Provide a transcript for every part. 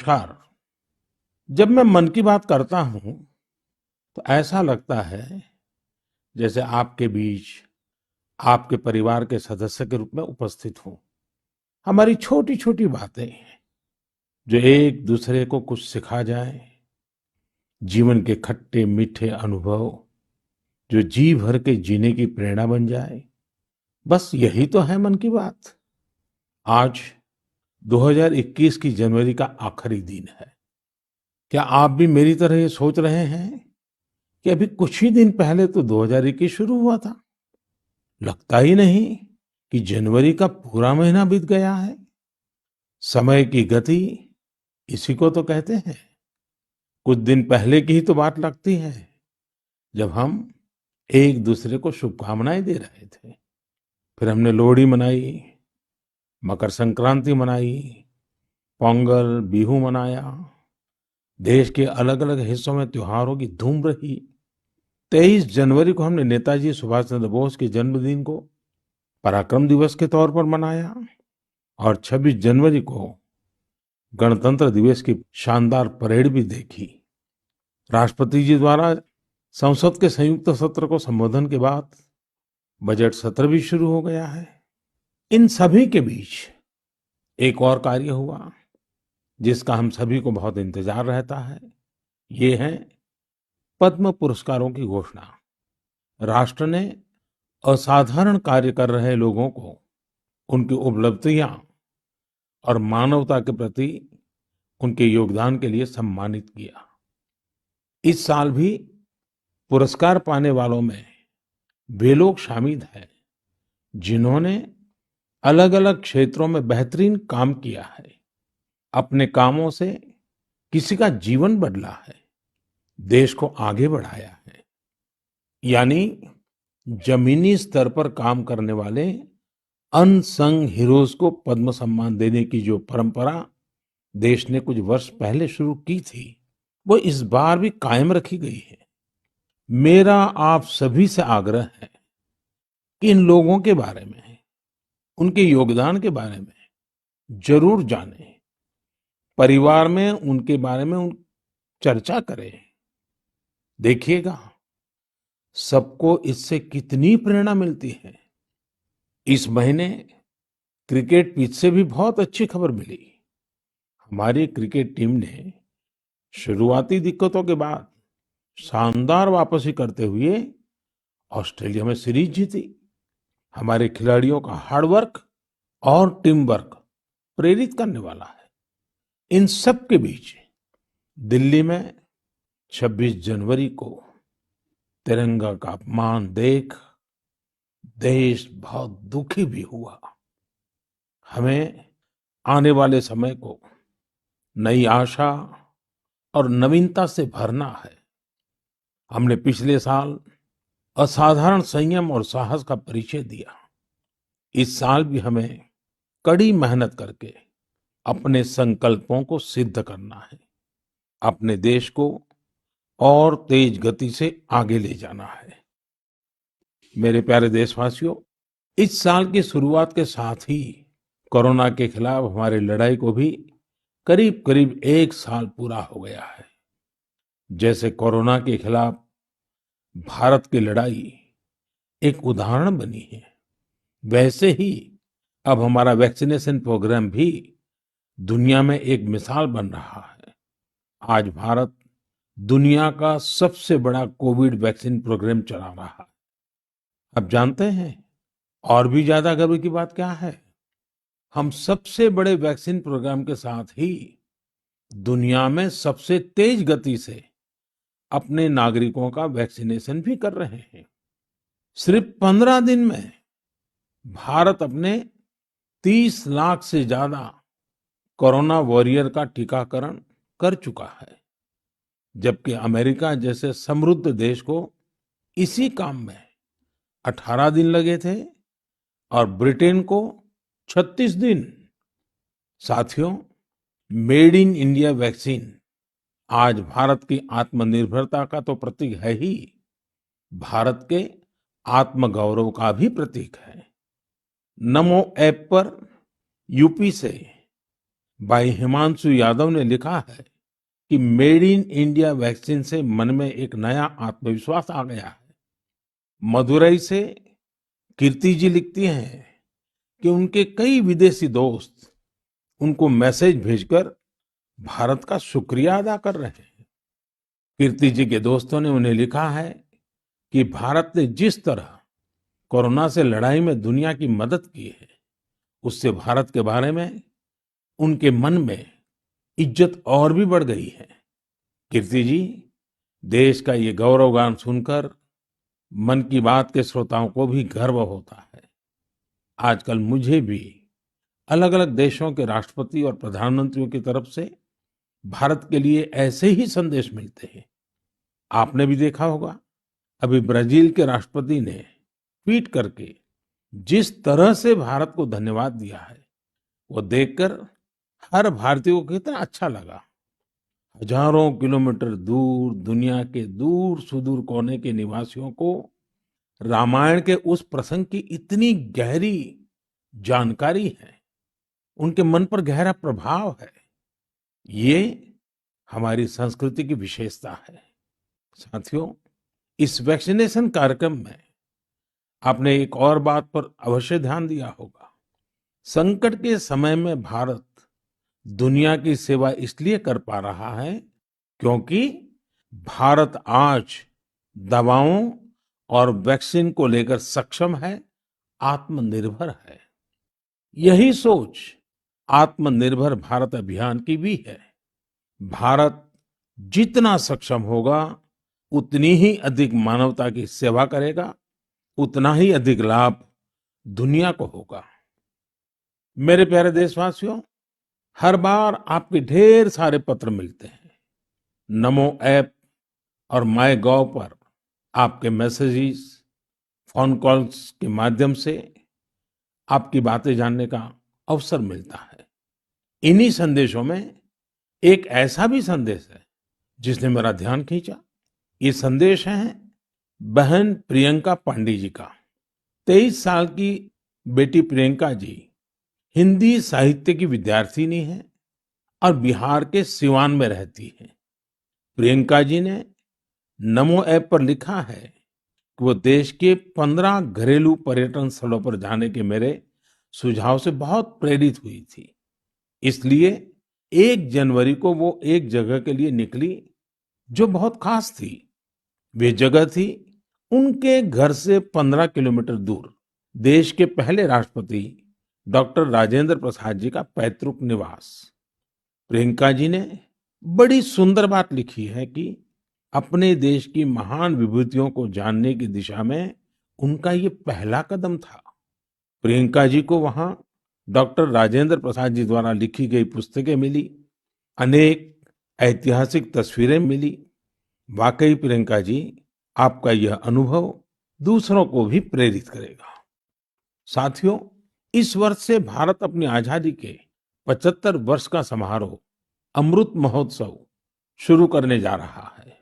नमस्कार। जब मैं मन की बात करता हूँ, तो ऐसा लगता है जैसे आपके बीच, आपके परिवार के सदस्य के रूप में उपस्थित हूँ। हमारी छोटी-छोटी बातें जो एक दूसरे को कुछ सिखा जाएँ, जीवन के खट्टे-मीठे अनुभव जो जी भर के जीने की प्रेरणा बन जाए, बस यही तो है मन की बात। आज 2021 की जनवरी का आखिरी दिन है। क्या आप भी मेरी तरह ये सोच रहे हैं कि अभी कुछ ही दिन पहले तो 2021 शुरू हुआ था? लगता ही नहीं कि जनवरी का पूरा महीना बीत गया है। समय की गति इसी को तो कहते हैं। कुछ दिन पहले की ही तो बात लगती है जब हम एक दूसरे को शुभकामनाएं दे रहे थे। फिर हमने लोहड़ी मनाई, मकर संक्रांति मनाई, पोंगल, बिहू मनाया। देश के अलग-अलग हिस्सों में त्योहारों की धूम रही। 23 जनवरी को हमने नेताजी सुभाष चंद्र बोस के जन्मदिन को पराक्रम दिवस के तौर पर मनाया और 26 जनवरी को गणतंत्र दिवस की शानदार परेड भी देखी। राष्ट्रपति जी द्वारा संसद के संयुक्त सत्र को संबोधन के बाद बजट सत्र भी शुरू हो गया है। इन सभी के बीच एक और कार्य हुआ जिसका हम सभी को बहुत इंतजार रहता है। ये है पद्म पुरस्कारों की घोषणा। राष्ट्र ने असाधारण कार्य कर रहे लोगों को उनकी उपलब्धियां और मानवता के प्रति उनके योगदान के लिए सम्मानित किया। इस साल भी पुरस्कार पाने वालों में वे लोग शामिल हैं जिन्होंने अलग-अलग क्षेत्रों में बेहतरीन काम किया है। अपने कामों से किसी का जीवन बदला है, देश को आगे बढ़ाया है। यानी जमीनी स्तर पर काम करने वाले अनसंग हीरोज को पद्म सम्मान देने की जो परंपरा देश ने कुछ वर्ष पहले शुरू की थी, वो इस बार भी कायम रखी गई है। मेरा आप सभी से आग्रह है कि इन लोगों के बारे में, उनके योगदान के बारे में जरूर जानें। परिवार में उनके बारे में चर्चा करें। देखिएगा, सबको इससे कितनी प्रेरणा मिलती है। इस महीने क्रिकेट पिच से भी बहुत अच्छी खबर मिली। हमारी क्रिकेट टीम ने शुरुआती दिक्कतों के बाद शानदार वापसी करते हुए ऑस्ट्रेलिया में सीरीज जीती। हमारे खिलाड़ियों का हार्ड वर्क और टीम वर्क प्रेरित करने वाला है। इन सब के बीच दिल्ली में 26 जनवरी को तिरंगा का अपमान देख देश बहुत दुखी भी हुआ। हमें आने वाले समय को नई आशा और नवीनता से भरना है। हमने पिछले साल असाधारण संयम और साहस का परिचय दिया। इस साल भी हमें कड़ी मेहनत करके अपने संकल्पों को सिद्ध करना है। अपने देश को और तेज गति से आगे ले जाना है। मेरे प्यारे देशवासियों, इस साल की शुरुआत के साथ ही कोरोना के खिलाफ हमारी लड़ाई को भी करीब-करीब 1 साल पूरा हो गया है। जैसे कोरोना के खिलाफ भारत की लड़ाई एक उदाहरण बनी है, वैसे ही अब हमारा वैक्सीनेशन प्रोग्राम भी दुनिया में एक मिसाल बन रहा है। आज भारत दुनिया का सबसे बड़ा कोविड वैक्सीन प्रोग्राम चला रहा है। अब जानते हैं और भी ज्यादा गर्व की बात क्या है? हम सबसे बड़े वैक्सीन प्रोग्राम के साथ ही दुनिया में सबसे तेज गति से अपने नागरिकों का वैक्सीनेशन भी कर रहे हैं। सिर्फ 15 दिन में भारत अपने 30 लाख से ज्यादा कोरोना वॉरियर का टीकाकरण कर चुका है, जबकि अमेरिका जैसे समृद्ध देश को इसी काम में 18 दिन लगे थे और ब्रिटेन को 36 दिन। साथियों, मेड इन इंडिया वैक्सीन आज भारत की आत्मनिर्भरता का तो प्रतीक है ही, भारत के आत्मगौरव का भी प्रतीक है। नमो ऐप पर यूपी से भाई हिमांशु यादव ने लिखा है कि मेड इन इंडिया वैक्सीन से मन में एक नया आत्मविश्वास आ गया है। मदुरई से कीर्ति जी लिखती हैं कि उनके कई विदेशी दोस्त उनको मैसेज भेजकर भारत का शुक्रिया अदा कर रहे हैं। कीर्ति जी के दोस्तों ने उन्हें लिखा है कि भारत ने जिस तरह कोरोना से लड़ाई में दुनिया की मदद की है, उससे भारत के बारे में उनके मन में इज्जत और भी बढ़ गई है। कीर्ति जी, देश का ये गौरवगान सुनकर मन की बात के श्रोताओं को भी गर्व होता है। आजकल मुझे भी अलग-अलग देशों के राष्ट्रपति और प्रधानमंत्रियों की तरफ से भारत के लिए ऐसे ही संदेश मिलते हैं। आपने भी देखा होगा, अभी ब्राजील के राष्ट्रपति ने ट्वीट करके जिस तरह से भारत को धन्यवाद दिया है, वो देखकर हर भारतीय को कितना अच्छा लगा। हजारों किलोमीटर दूर दुनिया के दूर सुदूर कोने के निवासियों को रामायण के उस प्रसंग की इतनी गहरी जानकारी है, उनके मन पर गहरा प्रभाव है। ये हमारी संस्कृति की विशेषता है। साथियों, इस वैक्सीनेशन कार्यक्रम में आपने एक और बात पर अवश्य ध्यान दिया होगा। संकट के समय में भारत दुनिया की सेवा इसलिए कर पा रहा है क्योंकि भारत आज दवाओं और वैक्सीन को लेकर सक्षम है, आत्मनिर्भर है। यही सोच आत्मनिर्भर भारत अभियान की भी है। भारत जितना सक्षम होगा, उतनी ही अधिक मानवता की सेवा करेगा, उतना ही अधिक लाभ दुनिया को होगा। मेरे प्यारे देशवासियों, हर बार आपके ढेर सारे पत्र मिलते हैं। नमो ऐप और माय गॉव पर आपके मैसेजेस, फोन कॉल्स के माध्यम से आपकी बातें जानने का अवसर मिलता है। इन्हीं संदेशों में एक ऐसा भी संदेश है जिसने मेरा ध्यान खींचा। ये संदेश है बहन प्रियंका पांडे जी का। 23 साल की बेटी प्रियंका जी हिंदी साहित्य की विद्यार्थिनी है और बिहार के सिवान में रहती है। प्रियंका जी ने नमो ऐप पर लिखा है कि वो देश के 15 घरेलू पर्यटन स्थलों पर जाने के मेरे सुझाव से बहुत प्रेरित हुई थी। इसलिए 1 जनवरी को वो एक जगह के लिए निकली जो बहुत खास थी। वे जगह थी उनके घर से 15 किलोमीटर दूर देश के पहले राष्ट्रपति डॉक्टर राजेंद्र प्रसाद जी का पैतृक निवास। प्रियंका जी ने बड़ी सुंदर बात लिखी है कि अपने देश की महान विभूतियों को जानने की दिशा में उनका ये पहला कदम था। प्रियंका जी को वहां डॉक्टर राजेंद्र प्रसाद जी द्वारा लिखी गई पुस्तकें मिली, अनेक ऐतिहासिक तस्वीरें मिली। वाकई प्रियंका जी, आपका यह अनुभव दूसरों को भी प्रेरित करेगा। साथियों, इस वर्ष से भारत अपनी आजादी के 75 वर्ष का समारोह अमृत महोत्सव शुरू करने जा रहा है।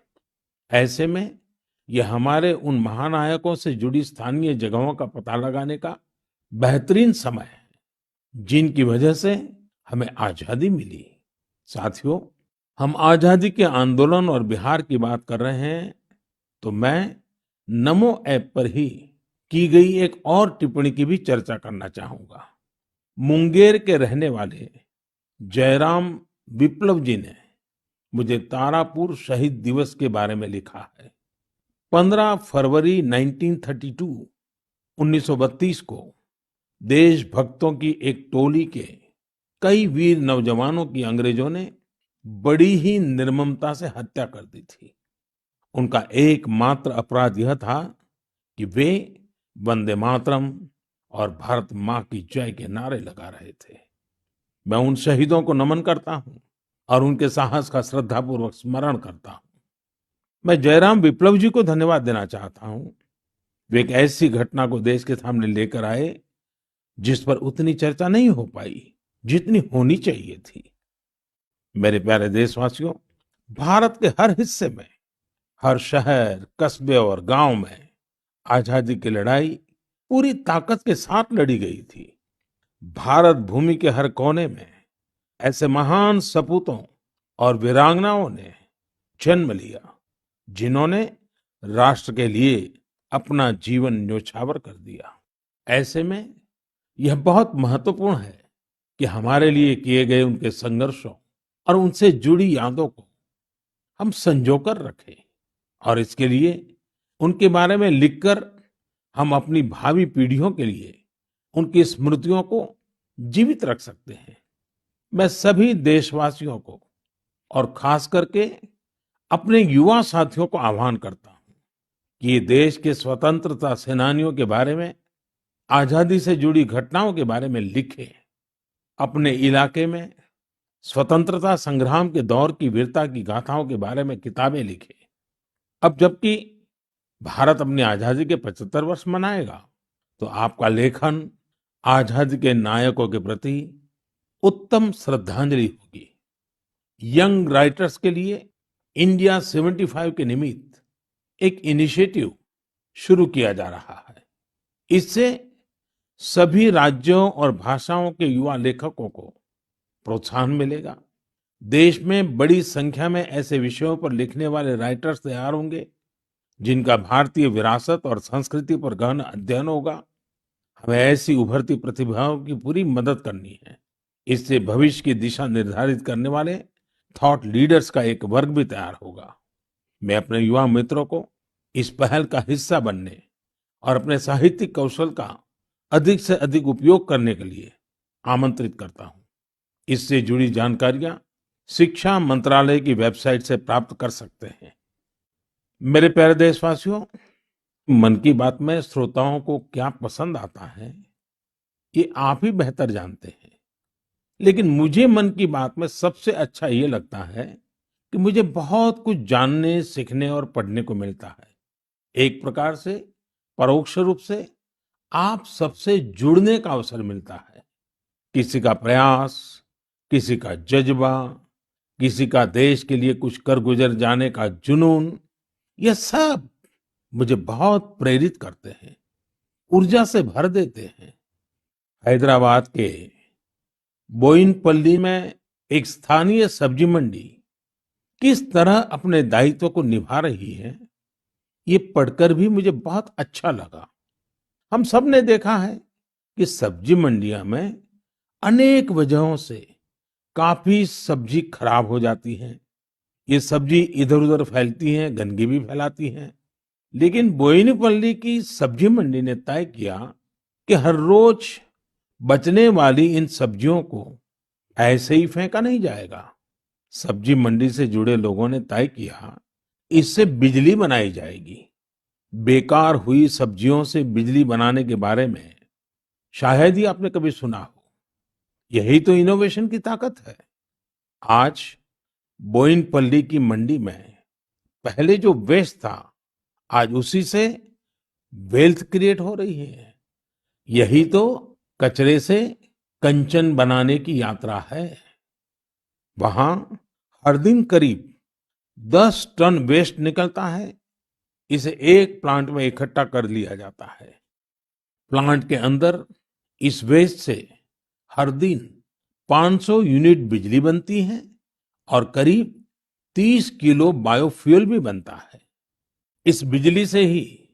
ऐसे में यह हमारे उन महानायकों से जुड़ी स्थानीय जगहों का पता लगाने का बेहतरीन समय है जिनकी वजह से हमें आजादी मिली। साथियों, हम आजादी के आंदोलन और बिहार की बात कर रहे हैं तो मैं नमो ऐप पर ही की गई एक और टिप्पणी की भी चर्चा करना चाहूंगा। मुंगेर के रहने वाले जयराम विप्लव जी ने मुझे तारापुर शहीद दिवस के बारे में लिखा है। 15 फरवरी 1932 1932 को देशभक्तों की एक टोली के कई वीर नौजवानों की अंग्रेजों ने बड़ी ही निर्ममता से हत्या कर दी थी। उनका एकमात्र अपराध यह था कि वे वंदे मातरम और भारत माँ की जय के नारे लगा रहे थे। मैं उन शहीदों को नमन करता हूँ और उनके साहस का श्रद्धापूर्वक स्मरण करता हूँ। मैं जयराम विप्लव जी को धन्यवाद देना चाहता हूँ। वे एक ऐसी घटना को देश के सामने लेकर आए जिस पर उतनी चर्चा नहीं हो पाई जितनी होनी चाहिए थी। मेरे प्यारे देशवासियों, भारत के हर हिस्से में, हर शहर, कस्बे और गांव में आजादी की लड़ाई पूरी ताकत के साथ लड़ी गई थी। भारत भूमि के हर कोने में ऐसे महान सपूतों और वीरांगनाओं ने जन्म लिया जिन्होंने राष्ट्र के लिए अपना जीवन न्योछावर कर दिया। ऐसे में यह बहुत महत्वपूर्ण है कि हमारे लिए किए गए उनके संघर्षों और उनसे जुड़ी यादों को हम संजो कर रखें और इसके लिए उनके बारे में लिखकर हम अपनी भावी पीढ़ियों के लिए उनकी स्मृतियों को जीवित रख सकते हैं। मैं सभी देशवासियों को और खास करके अपने युवा साथियों को आह्वान करता हूं कि ये देश के स्वतंत्रता सेनानियों के बारे में, आजादी से जुड़ी घटनाओं के बारे में लिखें। अपने इलाके में स्वतंत्रता संग्राम के दौर की वीरता की गाथाओं के बारे में किताबें लिखें। अब जबकि भारत अपनी आजादी के 75 वर्ष मनाएगा, तो आपका लेखन आजादी के नायकों के प्रति उत्तम श्रद्धांजलि होगी। यंग राइटर्स के लिए इंडिया 75 के निमित्त एक इनिशिएटिव शुरू किया जा रहा है। इससे सभी राज्यों और भाषाओं के युवा लेखकों को प्रोत्साहन मिलेगा। देश में बड़ी संख्या में ऐसे विषयों पर लिखने वाले राइटर्स तैयार होंगे जिनका भारतीय विरासत और संस्कृति पर गहन अध्ययन होगा। हमें ऐसी उभरती प्रतिभाओं की पूरी मदद करनी है। इससे भविष्य की दिशा निर्धारित करने वाले थॉट लीडर्स का एक वर्ग भी तैयार होगा। मैं अपने युवा मित्रों को इस पहल का हिस्सा बनने और अपने साहित्यिक कौशल का अधिक से अधिक उपयोग करने के लिए आमंत्रित करता हूं। इससे जुड़ी जानकारियां शिक्षा मंत्रालय की वेबसाइट से प्राप्त कर सकते हैं। मेरे प्यारे देशवासियों, मन की बात में श्रोताओं को क्या पसंद आता है, ये आप ही बेहतर जानते हैं। लेकिन मुझे मन की बात में सबसे अच्छा ये लगता है कि मुझे बहुत कुछ जानने, सीखने और पढ़ने को मिलता है। एक प्रकार से परोक्ष रूप से आप सबसे जुड़ने का अवसर मिलता है। किसी का प्रयास, किसी का जज्बा, किसी का देश के लिए कुछ कर गुजर जाने का जुनून, ये सब मुझे बहुत प्रेरित करते हैं, ऊर्जा से भर देते हैं। हैदराबाद के बोयिनपल्ली में एक स्थानीय सब्जी मंडी किस तरह अपने दायित्व को निभा रही है, ये पढ़कर भी मुझे बहुत अच्छा लगा। हम सब ने देखा है कि सब्जी मंडियां में अनेक वजहों से काफी सब्जी खराब हो जाती है। ये सब्जी इधर-उधर फैलती हैं, गंदगी भी फैलाती हैं। लेकिन बोयिनपल्ली की सब्जी मंडी ने तय किया कि हर रोज बचने वाली इन सब्जियों को ऐसे ही फेंका नहीं जाएगा। सब्जी मंडी से जुड़े लोगों ने तय किया, इससे बिजली बनाई जाएगी। बेकार हुई सब्जियों से बिजली बनाने के बारे में शायद ही आपने कभी सुना हो। यही तो इनोवेशन की ताकत है। आज बोयिनपल्ली की मंडी में पहले जो वेस्ट था, आज उसी से वेल्थ क्रिएट हो रही है। यही तो कचरे से कंचन बनाने की यात्रा है। वहां हर दिन करीब 10 टन वेस्ट निकलता है। इसे एक प्लांट में इकट्ठा कर लिया जाता है। प्लांट के अंदर इस वेस्ट से हर दिन 500 यूनिट बिजली बनती है और करीब 30 किलो बायोफ्यूल भी बनता है। इस बिजली से ही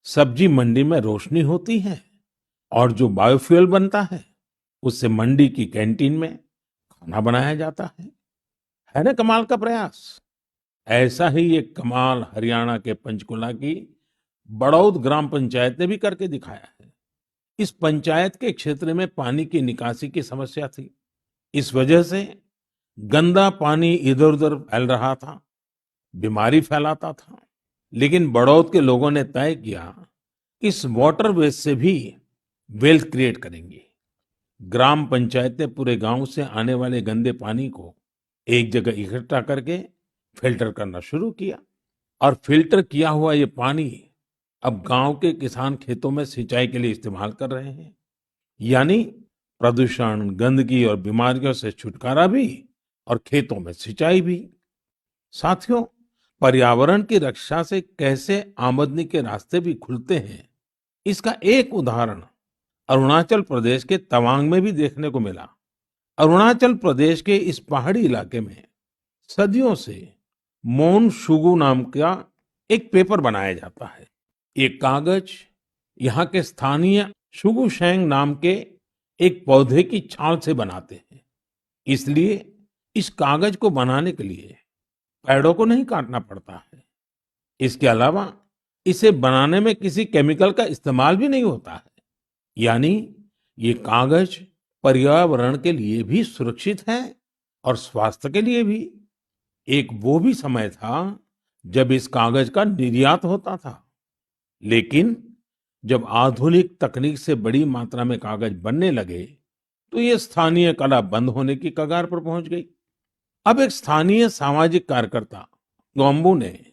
सब्जी मंडी में रोशनी होती है और जो बायोफ्यूल बनता है, उससे मंडी की कैंटीन में खाना बनाया जाता है ना कमाल का प्रयास। ऐसा ही एक कमाल हरियाणा के पंचकुला की बड़ौद ग्राम पंचायत ने भी करके दिखाया है। इस पंचायत के क्षेत्र में पानी की निकासी की समस्या थी। इस वजह से गंदा पानी इधर-उधर फैल रहा था, बीमारी फैलाता था। लेकिन बड़ौद के लोगों ने तय किया, इस वाटर वेस्ट से भी वेल्थ क्रिएट करेंगे। ग्राम पंचायत ने पूरे गांव से आने वाले गंदे पानी को एक जगह इकट्ठा करके फिल्टर करना शुरू किया और फिल्टर किया हुआ ये पानी अब गांव के किसान खेतों में सिंचाई के लिए इस्तेमाल कर रहे हैं। यानी प्रदूषण, गंदगी और बीमारियों से छुटकारा भी और खेतों में सिंचाई भी। साथियों, पर्यावरण की रक्षा से कैसे आमदनी के रास्ते भी खुलते हैं, इसका एक उदाहरण अरुणाचल प्रदेश के तवांग में भी देखने को मिला। अरुणाचल प्रदेश के इस पहाड़ी इलाके में सदियों से मोन शुगु नाम का एक पेपर बनाया जाता है। ये कागज यहाँ के स्थानीय शुगु शेंग नाम के एक पौधे की छाल से बनाते हैं। इसलिए इस कागज को बनाने के लिए पेड़ों को नहीं काटना पड़ता है। इसके अलावा इसे बनाने में किसी केमिकल का इस्तेमाल भी नहीं होता है। यानी ये कागज पर्यावरण के लिए भी सुरक्षित है और स्वास्थ्य के लिए भी। एक वो भी समय था जब इस कागज का निर्यात होता था, लेकिन जब आधुनिक तकनीक से बड़ी मात्रा में कागज बनने लगे, तो ये स्थानीय कला बंद होने की कगार पर पहुंच गई। अब एक स्थानीय सामाजिक कार्यकर्ता गोम्बू ने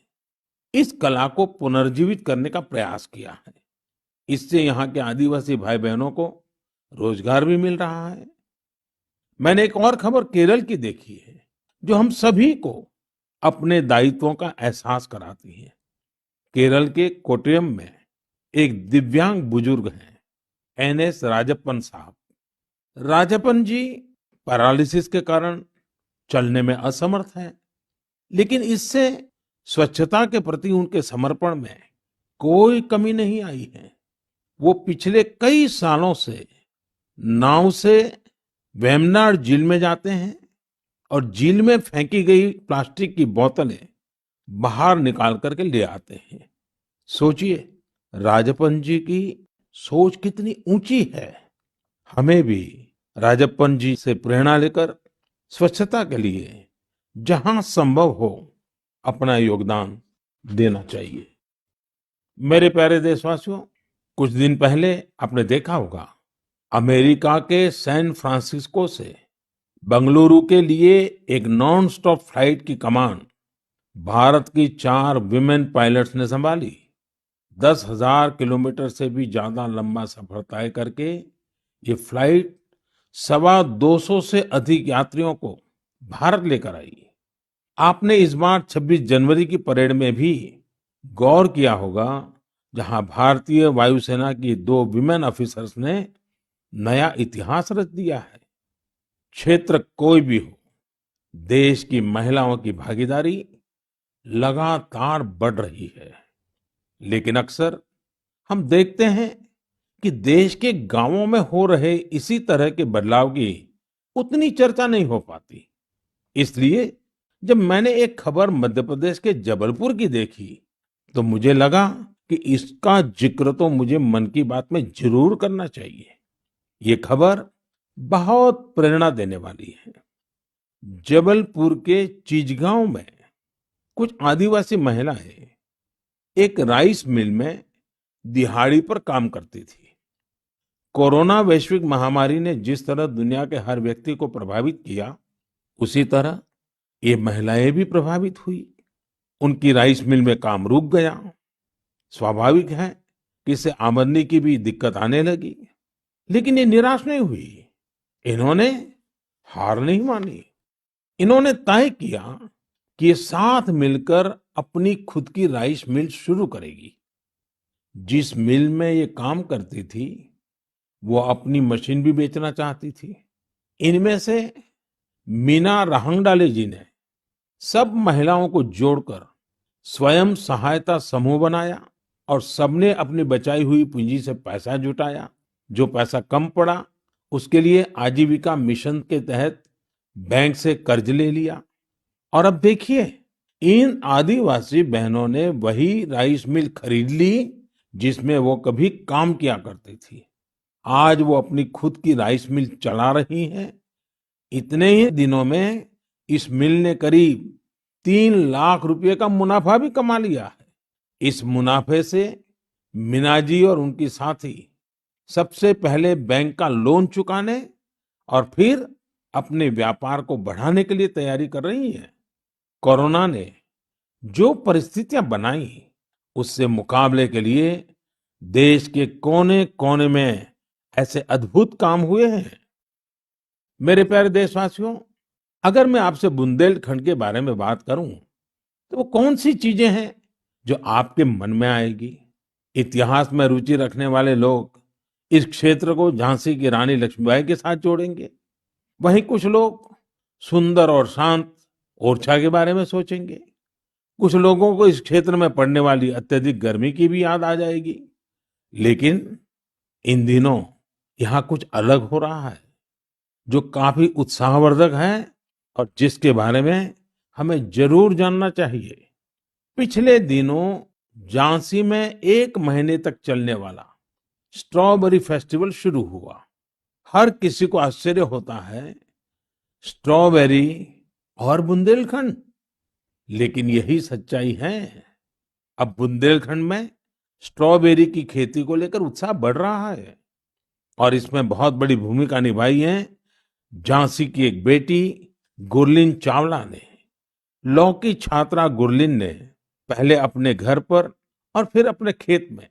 इस कला को पुनर्जीवित करने का प्रयास किया है। इससे यहाँ के आदिवासी भाई बहनों को रोजगार भी मिल रहा है। मैंने एक और खबर केरल की देखी है, जो हम सभी को अपने दायित्वों का एहसास कराती है। केरल के कोट्टयम में एक दिव्यांग बुजुर्ग हैं, एनएस राजप्पन साहब। राजप्पन जी पैरालिसिस के कारण चलने में असमर्थ हैं, लेकिन इससे स्वच्छता के प्रति उनके समर्पण में कोई कमी नहीं आई है। वो पिछले कई सालों से नाव से वेम्बनाड झील में जाते हैं और झील में फेंकी गई प्लास्टिक की बोतलें बाहर निकाल करके ले आते हैं। सोचिए, राजप्पन जी की सोच कितनी ऊंची है। हमें भी राजप्पन जी से प्रेरणा लेकर स्वच्छता के लिए जहां संभव हो अपना योगदान देना चाहिए। मेरे प्यारे देशवासियों, कुछ दिन पहले आपने देखा होगा, अमेरिका के सैन फ्रांसिस्को से बंगलुरु के लिए एक नॉन स्टॉप फ्लाइट की कमान भारत की 4 विमेन पायलट्स ने संभाली। 10,000 किलोमीटर से भी ज्यादा लंबा सफर तय करके ये फ्लाइट 225 से अधिक यात्रियों को भारत लेकर आई। आपने इस बार 26 जनवरी की परेड में भी गौर किया होगा, जहां भारतीय वायुसेना की 2 विमेन ऑफिसर्स ने नया इतिहास रच दिया है। क्षेत्र कोई भी हो, देश की महिलाओं की भागीदारी लगातार बढ़ रही है। लेकिन अक्सर हम देखते हैं कि देश के गांवों में हो रहे इसी तरह के बदलाव की उतनी चर्चा नहीं हो पाती। इसलिए जब मैंने एक खबर मध्य प्रदेश के जबलपुर की देखी, तो मुझे लगा कि इसका जिक्र तो मुझे मन की बात में जरूर करना चाहिए। ये खबर बहुत प्रेरणा देने वाली है। जबलपुर के चिचगांव में कुछ आदिवासी महिलाएं एक राइस मिल में दिहाड़ी पर काम करती थी। कोरोना वैश्विक महामारी ने जिस तरह दुनिया के हर व्यक्ति को प्रभावित किया, उसी तरह ये महिलाएं भी प्रभावित हुई। उनकी राइस मिल में काम रुक गया। स्वाभाविक है कि इससे आमदनी की भी दिक्कत आने लगी। लेकिन ये निराश नहीं हुई। इन्होंने हार नहीं मानी। इन्होंने तय किया कि ये साथ मिलकर अपनी खुद की राइस मिल शुरू करेगी। जिस मिल में ये काम करती थी, वो अपनी मशीन भी बेचना चाहती थी। इनमें से मीना राहंगडाले जी ने सब महिलाओं को जोड़कर स्वयं सहायता समूह बनाया और सबने अपनी बचाई हुई पूंजी से पैसा जुटाया। जो पैसा कम पड़ा, उसके लिए आजीविका मिशन के तहत बैंक से कर्ज ले लिया। और अब देखिए, इन आदिवासी बहनों ने वही राइस मिल खरीद ली जिसमें वो कभी काम किया करती थी। आज वो अपनी खुद की राइस मिल चला रही हैं। इतने ही दिनों में इस मिल ने करीब 3 लाख रुपए का मुनाफा भी कमा लिया है। इस मुनाफे से मीना जी और उनकी साथी सबसे पहले बैंक का लोन चुकाने और फिर अपने व्यापार को बढ़ाने के लिए तैयारी कर रही हैं। कोरोना ने जो परिस्थितियां बनाई, उससे मुकाबले के लिए देश के कोने-कोने में ऐसे अद्भुत काम हुए हैं। मेरे प्यारे देशवासियों, अगर मैं आपसे बुंदेलखंड के बारे में बात करूं, तो वो कौन सी चीजें हैं जो आपके मन में आएगी? इतिहास में रुचि रखने वाले लोग इस क्षेत्र को झांसी की रानी लक्ष्मीबाई के साथ जोड़ेंगे। वहीं कुछ लोग सुंदर और शांत ओरछा के बारे में सोचेंगे। कुछ लोगों को इस क्षेत्र में पड़ने वाली अत्यधिक गर्मी की भी याद आ जाएगी। लेकिन इन दिनों यहाँ कुछ अलग हो रहा है, जो काफी उत्साहवर्धक है और जिसके बारे में हमें जरूर जानना चाहिए। पिछले दिनों झांसी में 1 महीने तक चलने वाला स्ट्रॉबेरी फेस्टिवल शुरू हुआ। हर किसी को आश्चर्य होता है, स्ट्रॉबेरी और बुंदेलखंड, लेकिन यही सच्चाई है। अब बुंदेलखंड में स्ट्रॉबेरी की खेती को लेकर उत्साह बढ़ रहा है और इसमें बहुत बड़ी भूमिका निभाई है झांसी की एक बेटी गुरलीन चावला ने। लॉ की छात्रा गुरलीन ने पहले अपने घर पर और फिर अपने खेत में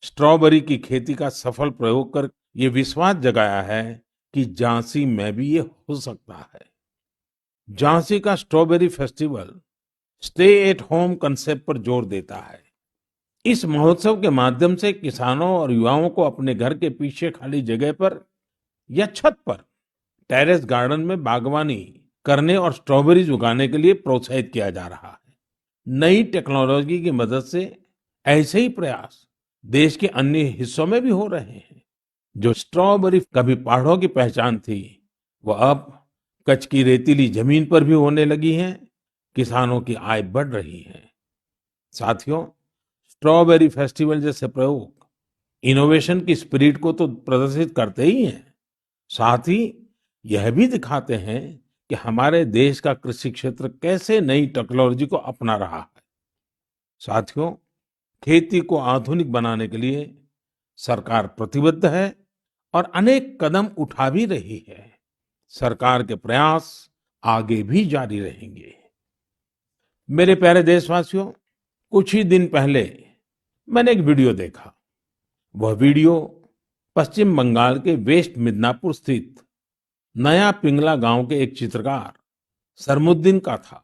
स्ट्रॉबेरी की खेती का सफल प्रयोग कर ये विश्वास जगाया है कि झांसी में भी ये हो सकता है। झांसी का strawberry festival stay at home concept पर जोर देता है। इस महोत्सव के माध्यम से किसानों और युवाओं को अपने घर के पीछे खाली जगह पर या छत पर टेरेस गार्डन में बागवानी करने और स्ट्रॉबेरीज उगाने के लिए प्रोत्साहित किया जा रहा है। नई टेक्नोलॉजी की मदद से ऐसे ही प्रयास देश के अन्य हिस्सों में भी हो रहे हैं। जो स्ट्रॉबेरी कभी पहाड़ों की पहचान थी, वो अब कच्छ की रेतीली जमीन पर भी होने लगी हैं। किसानों की आय बढ़ रही है। साथियों, स्ट्रॉबेरी फेस्टिवल जैसे प्रयोग इनोवेशन की स्पिरिट को तो प्रदर्शित करते ही हैं, साथ ही यह भी दिखाते हैं कि हमारे देश का कृषि क्षेत्र कैसे नई टेक्नोलॉजी को अपना रहा है। साथियों, खेती को आधुनिक बनाने के लिए सरकार प्रतिबद्ध है और अनेक कदम उठा भी रही है। सरकार के प्रयास आगे भी जारी रहेंगे। मेरे प्यारे देशवासियों, कुछ ही दिन पहले मैंने एक वीडियो देखा। वह वीडियो पश्चिम बंगाल के वेस्ट मिदनापुर स्थित नया पिंगला गांव के एक चित्रकार सरमुद्दीन का था।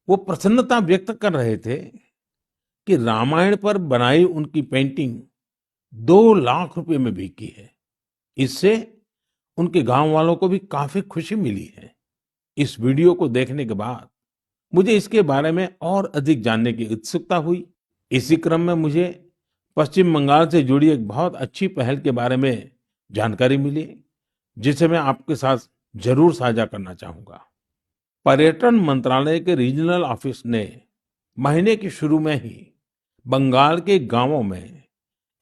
वो प्रसन्नता व्यक्त कर रहे थे कि रामायण पर बनाई उनकी पेंटिंग 2 लाख रुपए में बिकी है। इससे उनके गांव वालों को भी काफी खुशी मिली है। इस वीडियो को देखने के बाद मुझे इसके बारे में और अधिक जानने की उत्सुकता हुई। इसी क्रम में मुझे पश्चिम बंगाल से जुड़ी एक बहुत अच्छी पहल के बारे में जानकारी मिली, जिसे मैं आपके साथ जरूर साझा करना चाहूंगा। पर्यटन मंत्रालय के रीजनल ऑफिस ने महीने के शुरू में ही बंगाल के गांवों में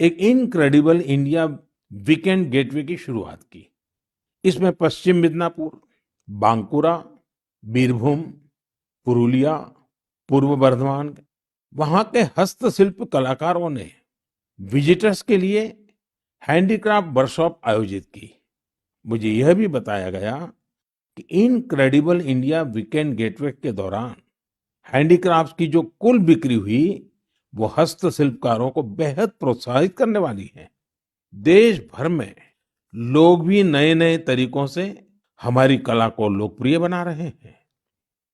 एक इनक्रेडिबल इंडिया वीकेंड गेटवे की शुरुआत की। इसमें पश्चिम मिदनापुर, बांकुरा, बीरभूम, पुरुलिया, पूर्व बर्धमान, वहां के हस्तशिल्प कलाकारों ने विजिटर्स के लिए हैंडीक्राफ्ट वर्कशॉप आयोजित की। मुझे यह भी बताया गया कि इनक्रेडिबल इंडिया वीकेंड गेटवे के दौरान हैंडीक्राफ्ट्स की जो कुल बिक्री हुई, वो हस्तशिल्पकारों को बेहद प्रोत्साहित करने वाली है। देश भर में लोग भी नए नए तरीकों से हमारी कला को लोकप्रिय बना रहे हैं।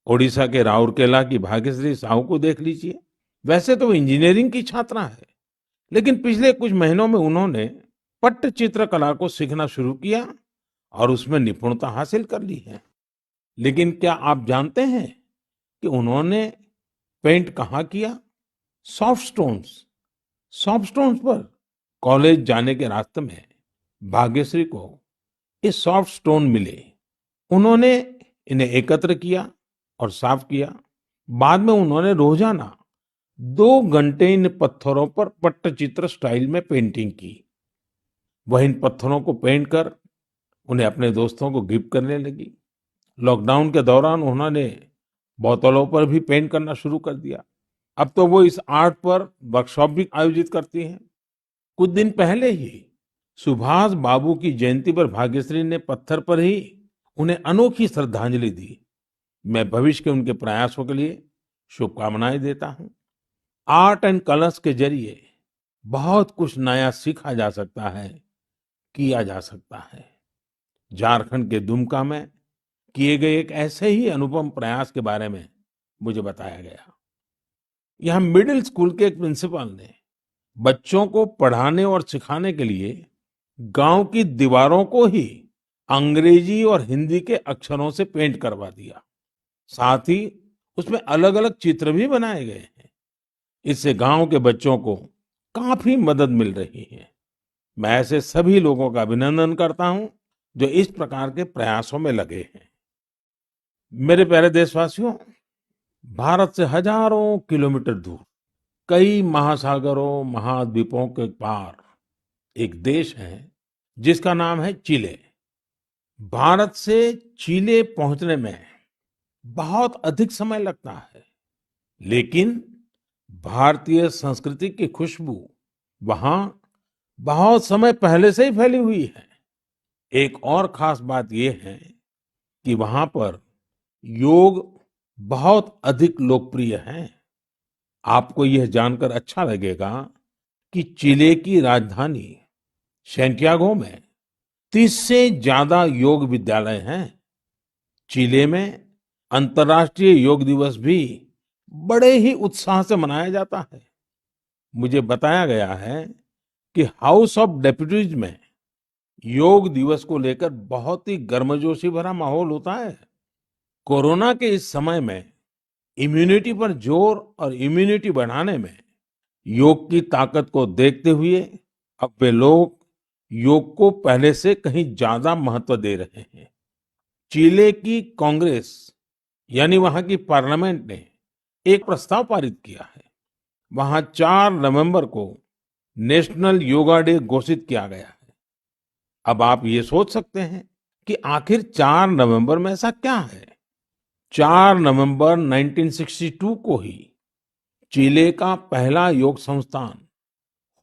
ओडिशा के राउरकेला की भाग्यश्री साहू को देख लीजिए। वैसे तो वो इंजीनियरिंग की छात्रा है, लेकिन पिछले कुछ महीनों में उन्होंने पट्टचित्र कला को सीखना शुरू किया और उसमें निपुणता हासिल कर ली है। लेकिन क्या आप जानते हैं कि उन्होंने पेंट कहाँ किया? Soft stones. सॉफ्ट स्टोन्स पर कॉलेज जाने के रास्ते में भाग्यश्री को ये सॉफ्ट स्टोन मिले। उन्होंने इन्हें एकत्र किया और साफ किया। बाद में उन्होंने रोजाना 2 घंटे इन पत्थरों पर पट्टचित्र स्टाइल में पेंटिंग की। वह इन पत्थरों को पेंट कर उन्हें अपने दोस्तों को गिफ्ट करने लगी। लॉकडाउन के दौरान उन्होंने बोतलों पर भी पेंट करना शुरू कर दिया। अब तो वो इस आर्ट पर वर्कशॉप भी आयोजित करती हैं। कुछ दिन पहले ही सुभाष बाबू की जयंती पर भाग्यश्री ने पत्थर पर ही उन्हें अनोखी श्रद्धांजलि दी। मैं भविष्य के उनके प्रयासों के लिए शुभकामनाएं देता हूं। आर्ट एंड कलर्स के जरिए बहुत कुछ नया सीखा जा सकता है, किया जा सकता है। झारखंड के दुमका में किए गए एक ऐसे ही अनुपम प्रयास के बारे में मुझे बताया गया। यहाँ मिडिल स्कूल के एक प्रिंसिपल ने बच्चों को पढ़ाने और सिखाने के लिए गांव की दीवारों को ही अंग्रेजी और हिंदी के अक्षरों से पेंट करवा दिया। साथ ही उसमें अलग-अलग चित्र भी बनाए गए हैं। इससे गांव के बच्चों को काफी मदद मिल रही है। मैं ऐसे सभी लोगों का अभिनंदन करता हूं जो इस प्रकार के प्रयासों में लगे हैं। मेरे प्यारे देशवासियों, भारत से हजारों किलोमीटर दूर, कई महासागरों, महाद्वीपों के पार एक देश है जिसका नाम है चिले। भारत से चिले पहुंचने में बहुत अधिक समय लगता है, लेकिन भारतीय संस्कृति की खुशबू वहां बहुत समय पहले से ही फैली हुई है। एक और खास बात यह है कि वहां पर योग बहुत अधिक लोकप्रिय है। आपको यह जानकर अच्छा लगेगा कि चिले की राजधानी सैंटियागो में 30 से ज्यादा योग विद्यालय हैं। चिले में अंतर्राष्ट्रीय योग दिवस भी बड़े ही उत्साह से मनाया जाता है। मुझे बताया गया है कि हाउस ऑफ डेप्यूटीज में योग दिवस को लेकर बहुत ही गर्मजोशी भरा माहौल होता है। कोरोना के इस समय में इम्यूनिटी पर जोर और इम्यूनिटी बढ़ाने में योग की ताकत को देखते हुए अब वे लोग योग को पहले से कहीं ज्यादा महत्व दे रहे हैं। चिले की कांग्रेस यानी वहां की पार्लियामेंट ने एक प्रस्ताव पारित किया है। वहां 4 नवंबर को नेशनल योगा डे घोषित किया गया है। अब आप ये सोच सकते हैं कि आखिर 4 नवंबर में ऐसा क्या है। 4 नवंबर 1962 को ही चिले का पहला योग संस्थान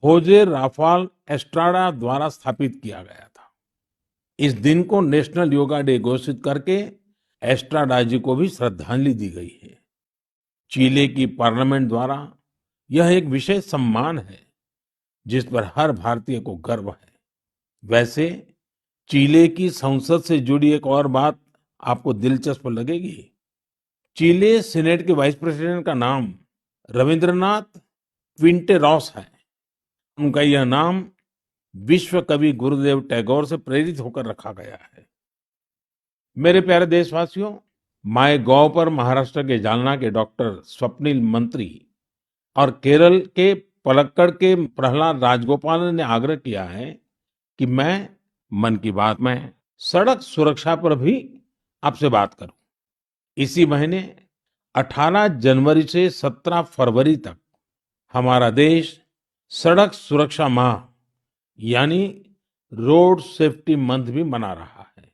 होजे राफाल एस्ट्राडा द्वारा स्थापित किया गया था। इस दिन को नेशनल योगा डे घोषित करके एस्ट्राडा जी को भी श्रद्धांजलि दी गई है। चिले की पार्लियामेंट द्वारा यह एक विशेष सम्मान है जिस पर हर भारतीय को गर्व है। वैसे चिले की संसद से जुड़ी एक और बात आपको दिलचस्प लगेगी। चिले सीनेट के वाइस प्रेसिडेंट का नाम रविंद्रनाथ क्विंटेरॉस है। उनका यह नाम विश्व कवि गुरुदेव टैगोर से प्रेरित होकर रखा गया है। मेरे प्यारे देशवासियों, माय गॉव पर महाराष्ट्र के जालना के डॉक्टर स्वप्निल मंत्री और केरल के पलक्कड़ के प्रहलाद राजगोपालन ने आग्रह किया है कि मैं मन की बात में सड़क सुरक्षा पर भी आपसे बात करूं। इसी महीने 18 जनवरी से 17 फरवरी तक हमारा देश सड़क सुरक्षा माह यानी रोड सेफ्टी मंथ भी मना रहा है।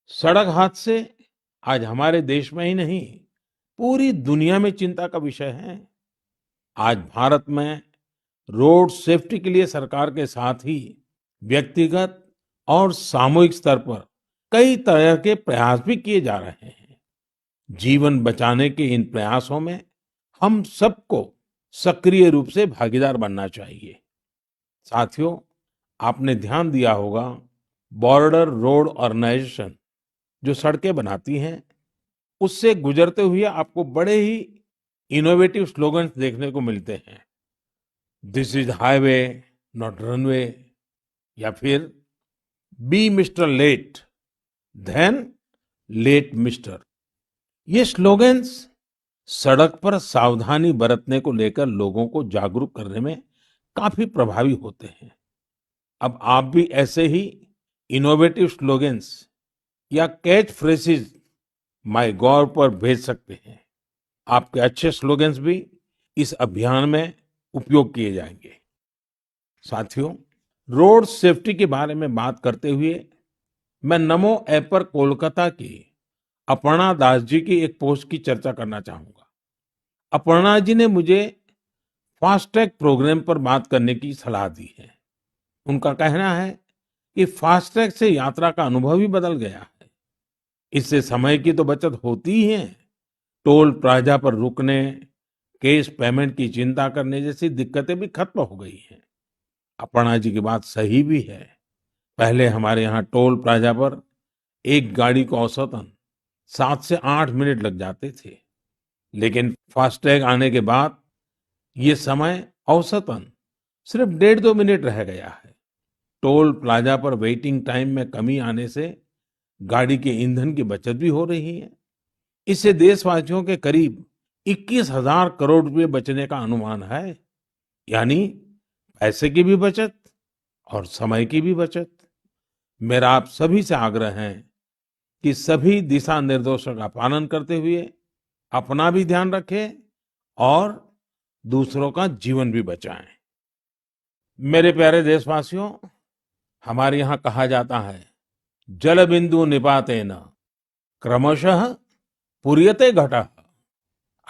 सड़क हादसे आज हमारे देश में ही नहीं, पूरी दुनिया में चिंता का विषय है। आज भारत में रोड सेफ्टी के लिए सरकार के साथ ही व्यक्तिगत और सामूहिक स्तर पर कई तरह के प्रयास भी किए जा रहे हैं। जीवन बचाने के इन प्रयासों में हम सबको सक्रिय रूप से भागीदार बनना चाहिए। साथियों, आपने ध्यान दिया होगा, बॉर्डर रोड ऑर्गेनाइजेशन जो सड़कें बनाती हैं, उससे गुजरते हुए आपको बड़े ही इनोवेटिव स्लोगन्स देखने को मिलते हैं। This is highway not runway, या फिर be mister late than late mister. ये स्लोगन्स सड़क पर सावधानी बरतने को लेकर लोगों को जागरूक करने में काफी प्रभावी होते हैं। अब आप भी ऐसे ही इनोवेटिव स्लोगन्स या कैच फ्रेजेस माय गॉव पर भेज सकते हैं। आपके अच्छे स्लोगन्स भी इस अभियान में उपयोग किए जाएंगे। साथियों, रोड सेफ्टी के बारे में बात करते हुए मैं नमो ऐप पर कोलकाता की अपर्णा दास जी की एक पोस्ट की चर्चा करना चाहूंगा। अपर्णा जी ने मुझे फास्टैग प्रोग्राम पर बात करने की सलाह दी है। उनका कहना है कि फास्टैग से यात्रा का अनुभव ही बदल गया है। इससे समय की तो बचत होती ही है, टोल प्लाजा पर रुकने, कैश पेमेंट की चिंता करने जैसी दिक्कतें भी खत्म हो गई हैं। अपर्णा जी की बात सही भी है। पहले हमारे यहाँ टोल प्लाजा पर एक गाड़ी को औसतन 7 से 8 मिनट लग जाते थे, लेकिन फास्टैग आने के बाद ये समय औसतन सिर्फ 1.5-2 मिनट रह गया है। टोल प्लाजा पर वेटिंग टाइम में कमी आने से गाड़ी के ईंधन की बचत भी हो रही है। इससे देशवासियों के करीब 21,000 करोड़ रुपए बचने का अनुमान है। यानी पैसे की भी बचत और समय की भी बचत। मेरा आप सभी से आग्रह है कि सभी दिशा निर्देशों का पालन करते हुए अपना भी ध्यान रखें और दूसरों का जीवन भी बचाएं। मेरे प्यारे देशवासियों, हमारे यहाँ कहा जाता है, जल बिंदु निपातेन क्रमशः पूर्यते घटः।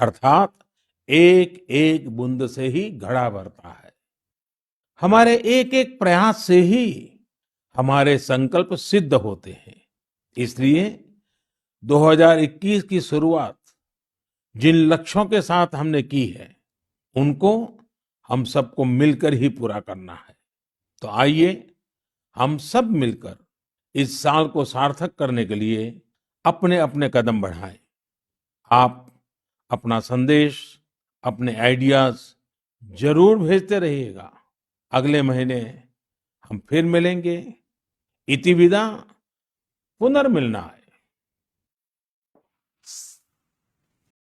अर्थात एक एक बूंद से ही घड़ा भरता है। हमारे एक एक प्रयास से ही हमारे संकल्प सिद्ध होते हैं। इसलिए 2021 की शुरुआत जिन लक्ष्यों के साथ हमने की है, उनको हम सबको मिलकर ही पूरा करना है। तो आइए हम सब मिलकर इस साल को सार्थक करने के लिए अपने अपने कदम बढ़ाएं। आप अपना संदेश, अपने आइडियाज जरूर भेजते रहिएगा। अगले महीने हम फिर मिलेंगे। इति विदा, पुनर्मिलनाय।